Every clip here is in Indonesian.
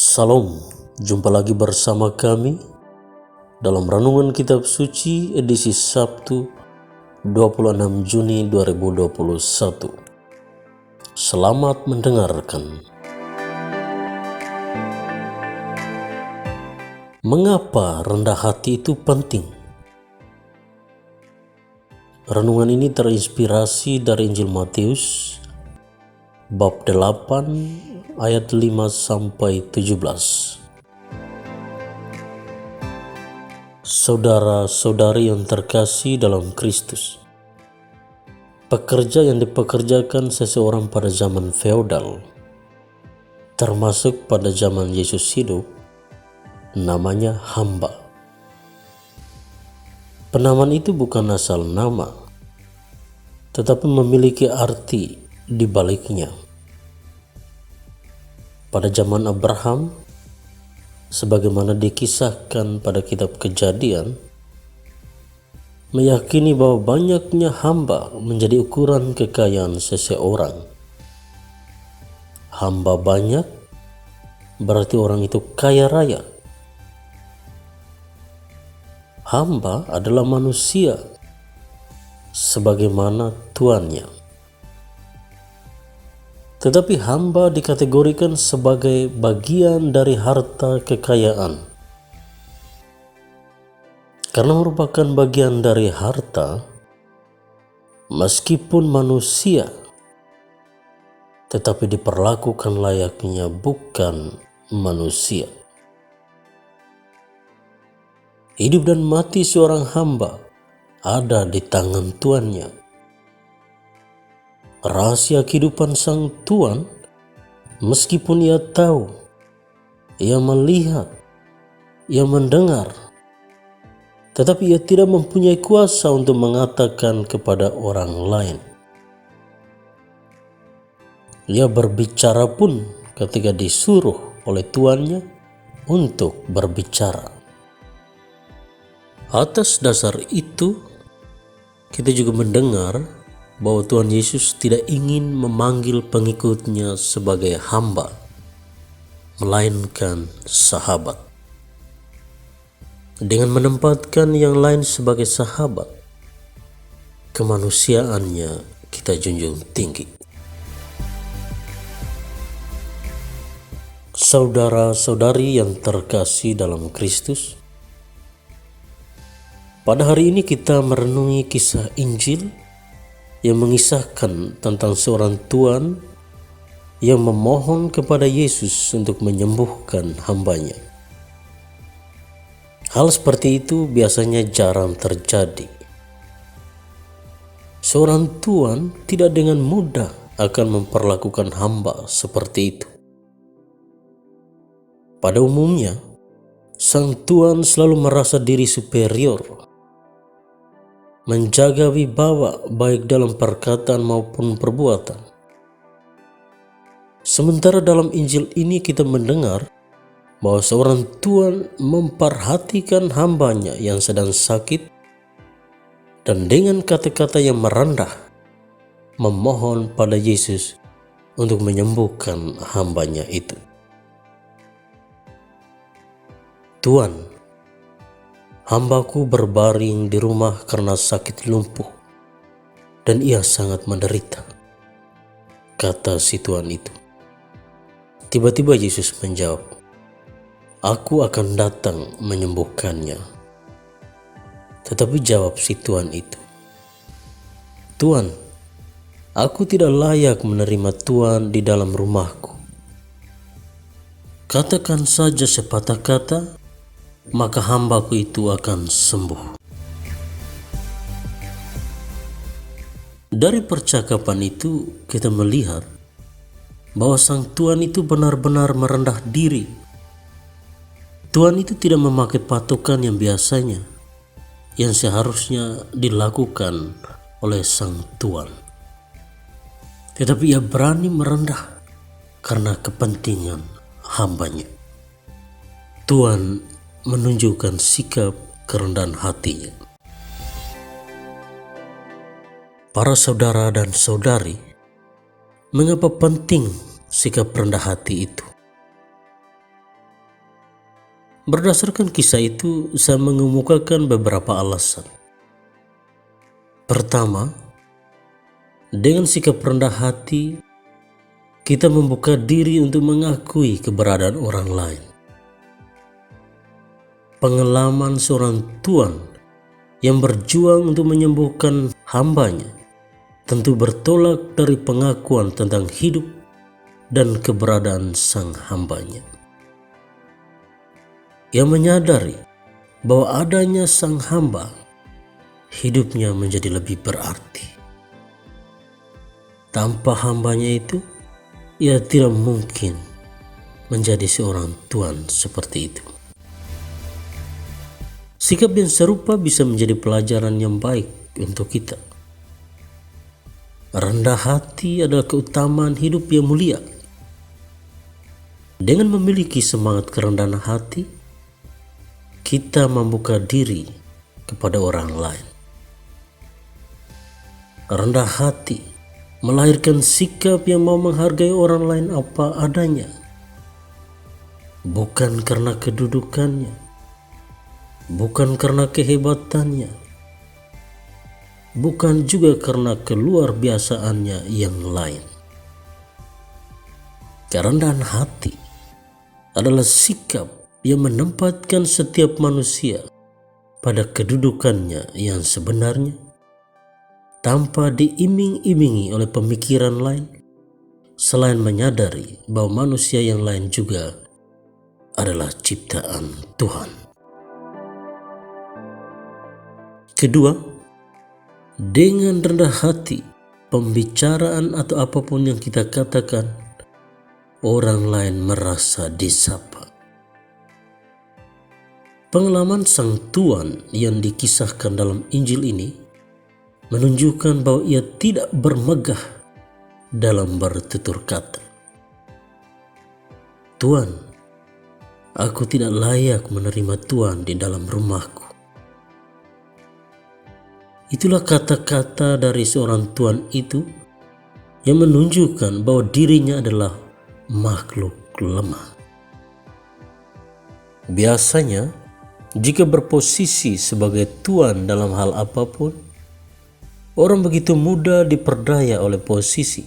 Salam, jumpa lagi bersama kami dalam Renungan Kitab Suci edisi Sabtu 26 Juni 2021. Selamat mendengarkan. Mengapa rendah hati itu penting? Renungan ini terinspirasi dari Injil Matius bab 8 ayat 5 sampai 17. Saudara-saudari yang terkasih dalam Kristus, pekerja yang dipekerjakan seseorang pada zaman feodal, termasuk pada zaman Yesus hidup, namanya hamba. Penamaan itu bukan asal nama, tetapi memiliki arti di baliknya. Pada zaman Abraham, sebagaimana dikisahkan pada kitab Kejadian, meyakini bahwa banyaknya hamba menjadi ukuran kekayaan seseorang. Hamba banyak berarti orang itu kaya raya. Hamba adalah manusia sebagaimana tuannya. Tetapi hamba dikategorikan sebagai bagian dari harta kekayaan. Karena merupakan bagian dari harta, meskipun manusia, tetapi diperlakukan layaknya bukan manusia. Hidup dan mati seorang hamba ada di tangan tuannya. Rahasia kehidupan sang tuan, meskipun ia tahu, ia melihat, ia mendengar, tetapi ia tidak mempunyai kuasa untuk mengatakan kepada orang lain. Ia berbicara pun ketika disuruh oleh tuannya untuk berbicara. Atas dasar itu, kita juga mendengar bahwa Tuhan Yesus tidak ingin memanggil pengikutnya sebagai hamba, melainkan sahabat. Dengan menempatkan yang lain sebagai sahabat, kemanusiaannya kita junjung tinggi. Saudara-saudari yang terkasih dalam Kristus, pada hari ini kita merenungi kisah Injil yang mengisahkan tentang seorang tuan yang memohon kepada Yesus untuk menyembuhkan hambanya. Hal seperti itu biasanya jarang terjadi. Seorang tuan tidak dengan mudah akan memperlakukan hamba seperti itu. Pada umumnya, sang tuan selalu merasa diri superior, menjaga wibawa baik dalam perkataan maupun perbuatan. Sementara dalam Injil ini kita mendengar bahwa seorang tuan memperhatikan hambanya yang sedang sakit dan dengan kata-kata yang merendah memohon pada Yesus untuk menyembuhkan hambanya itu. Tuan, hambaku berbaring di rumah karena sakit lumpuh, dan ia sangat menderita, kata si tuan itu. Tiba-tiba Yesus menjawab, "Aku akan datang menyembuhkannya." Tetapi jawab si tuan itu, "Tuan, aku tidak layak menerima Tuan di dalam rumahku. Katakan saja sepatah kata, maka hambaku itu akan sembuh." Dari percakapan itu kita melihat bahwa sang tuan itu benar-benar merendah diri. Tuan itu tidak memakai patokan yang biasanya, yang seharusnya dilakukan oleh sang tuan. Tetapi ia berani merendah karena kepentingan hambanya. Tuan menunjukkan sikap kerendahan hatinya. Para saudara dan saudari, mengapa penting sikap rendah hati itu? Berdasarkan kisah itu, saya mengemukakan beberapa alasan. Pertama, dengan sikap rendah hati, kita membuka diri untuk mengakui keberadaan orang lain. Pengalaman seorang tuan yang berjuang untuk menyembuhkan hambanya tentu bertolak dari pengakuan tentang hidup dan keberadaan sang hambanya. Ia menyadari bahwa adanya sang hamba, hidupnya menjadi lebih berarti. Tanpa hambanya itu, ia tidak mungkin menjadi seorang tuan seperti itu. Sikap yang serupa bisa menjadi pelajaran yang baik untuk kita. Rendah hati adalah keutamaan hidup yang mulia. Dengan memiliki semangat kerendahan hati, kita membuka diri kepada orang lain. Rendah hati melahirkan sikap yang mau menghargai orang lain apa adanya, bukan karena kedudukannya, bukan karena kehebatannya, bukan juga karena keluar biasaannya yang lain. Kerendahan hati adalah sikap yang menempatkan setiap manusia pada kedudukannya yang sebenarnya, tanpa diiming-imingi oleh pemikiran lain, selain menyadari bahwa manusia yang lain juga adalah ciptaan Tuhan. Kedua, dengan rendah hati, pembicaraan atau apapun yang kita katakan, orang lain merasa disapa. Pengalaman sang tuan yang dikisahkan dalam Injil ini menunjukkan bahwa ia tidak bermegah dalam bertutur kata. Tuan, aku tidak layak menerima Tuan di dalam rumahku. Itulah kata-kata dari seorang tuan itu yang menunjukkan bahwa dirinya adalah makhluk lemah. Biasanya, jika berposisi sebagai tuan dalam hal apapun, orang begitu mudah diperdaya oleh posisi,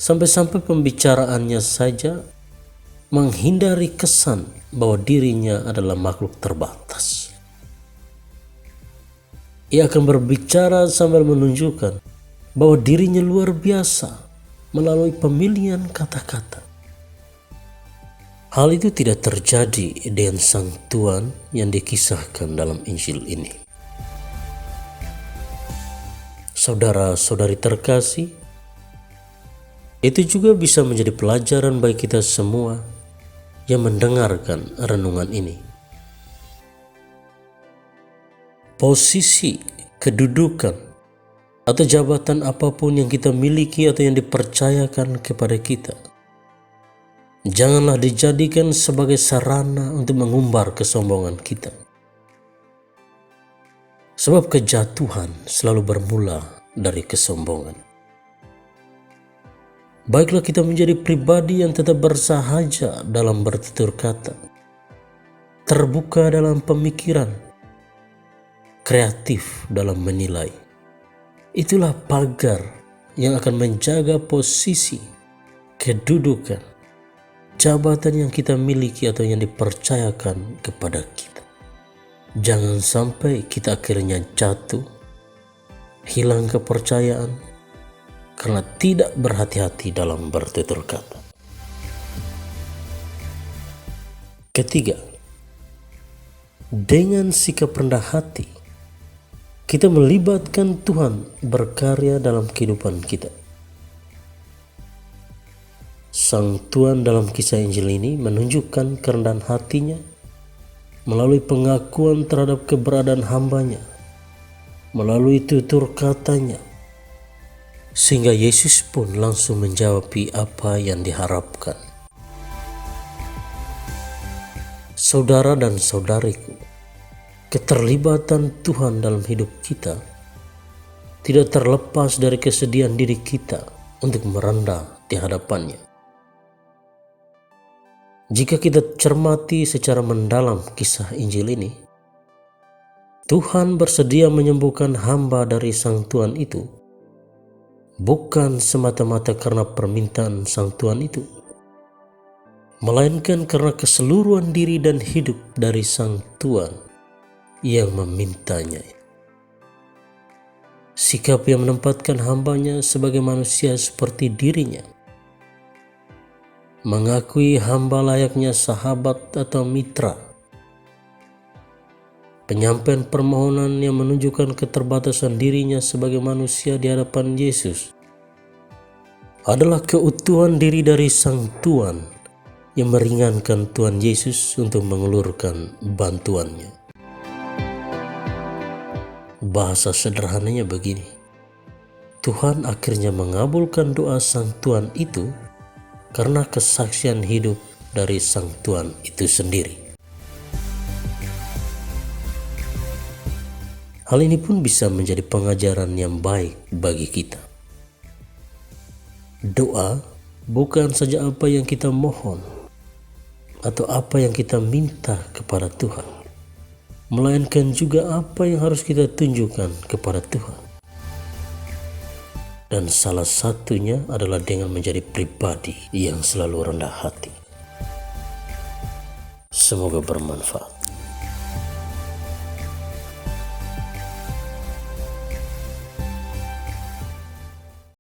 sampai-sampai pembicaraannya saja menghindari kesan bahwa dirinya adalah makhluk terbatas. Ia akan berbicara sambil menunjukkan bahwa dirinya luar biasa melalui pemilihan kata-kata. Hal itu tidak terjadi dengan sang tuan yang dikisahkan dalam Injil ini. Saudara-saudari terkasih, itu juga bisa menjadi pelajaran bagi kita semua yang mendengarkan renungan ini. Posisi, kedudukan, atau jabatan apapun yang kita miliki atau yang dipercayakan kepada kita, janganlah dijadikan sebagai sarana untuk mengumbar kesombongan kita. Sebab kejatuhan selalu bermula dari kesombongan. Baiklah kita menjadi pribadi yang tetap bersahaja dalam bertutur kata, terbuka dalam pemikiran, kreatif dalam menilai. Itulah pagar yang akan menjaga posisi, kedudukan, jabatan yang kita miliki atau yang dipercayakan kepada kita. Jangan sampai kita akhirnya jatuh, hilang kepercayaan karena tidak berhati-hati dalam bertutur kata. Ketiga, dengan sikap rendah hati, kita melibatkan Tuhan berkarya dalam kehidupan kita. Sang tuan dalam kisah Injil ini menunjukkan kerendahan hatinya melalui pengakuan terhadap keberadaan hambanya, melalui tutur katanya, sehingga Yesus pun langsung menjawab apa yang diharapkan. Saudara dan saudariku, keterlibatan Tuhan dalam hidup kita tidak terlepas dari kesediaan diri kita untuk merendah di hadapannya. Jika kita cermati secara mendalam kisah Injil ini, Tuhan bersedia menyembuhkan hamba dari sang tuan itu, bukan semata-mata karena permintaan sang tuan itu, melainkan karena keseluruhan diri dan hidup dari sang tuan yang memintanya. Sikap yang menempatkan hambanya sebagai manusia seperti dirinya, mengakui hamba layaknya sahabat atau mitra, penyampaian permohonan yang menunjukkan keterbatasan dirinya sebagai manusia di hadapan Yesus, adalah keutuhan diri dari sang tuan yang meringankan Tuhan Yesus untuk mengulurkan bantuannya. Bahasa sederhananya begini, Tuhan akhirnya mengabulkan doa sang tuan itu karena kesaksian hidup dari sang tuan itu sendiri. Hal ini pun bisa menjadi pengajaran yang baik bagi kita. Doa bukan saja apa yang kita mohon atau apa yang kita minta kepada Tuhan, melainkan juga apa yang harus kita tunjukkan kepada Tuhan. Dan salah satunya adalah dengan menjadi pribadi yang selalu rendah hati. Semoga bermanfaat.